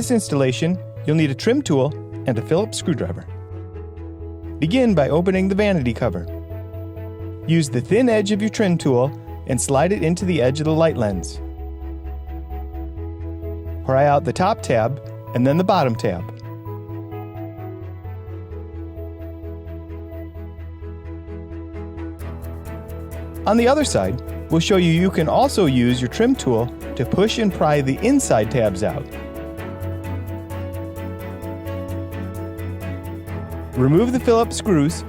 this installation, you'll need a trim tool and a Phillips screwdriver. Begin by opening the vanity cover. Use the thin edge of your trim tool and slide it into the edge of the light lens. Pry out the top tab and then the bottom tab. On the other side, we'll show you can also use your trim tool to push and pry the inside tabs out. Remove the Phillips screws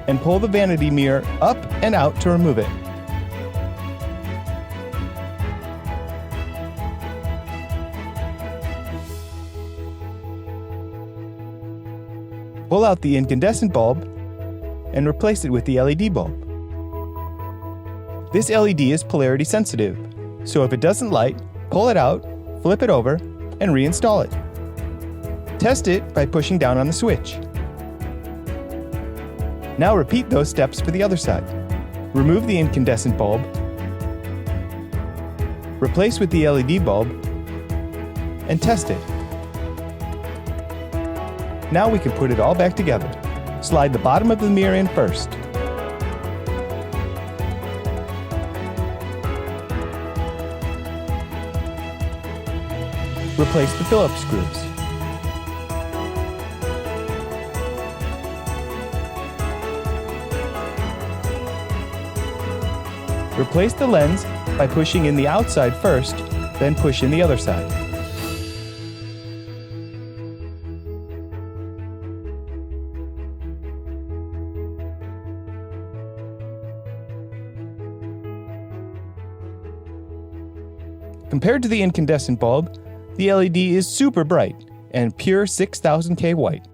and pull the vanity mirror up and out to remove it. Pull out the incandescent bulb and replace it with the LED bulb. This LED is polarity sensitive, so if it doesn't light, pull it out, flip it over, and reinstall it. Test it by pushing down on the switch. Now repeat those steps for the other side. Remove the incandescent bulb, replace with the LED bulb, and test it. Now we can put it all back together. Slide the bottom of the mirror in first. Replace the Phillips screws. Replace the lens by pushing in the outside first, then push in the other side. Compared to the incandescent bulb, the LED is super bright and pure 6000K white.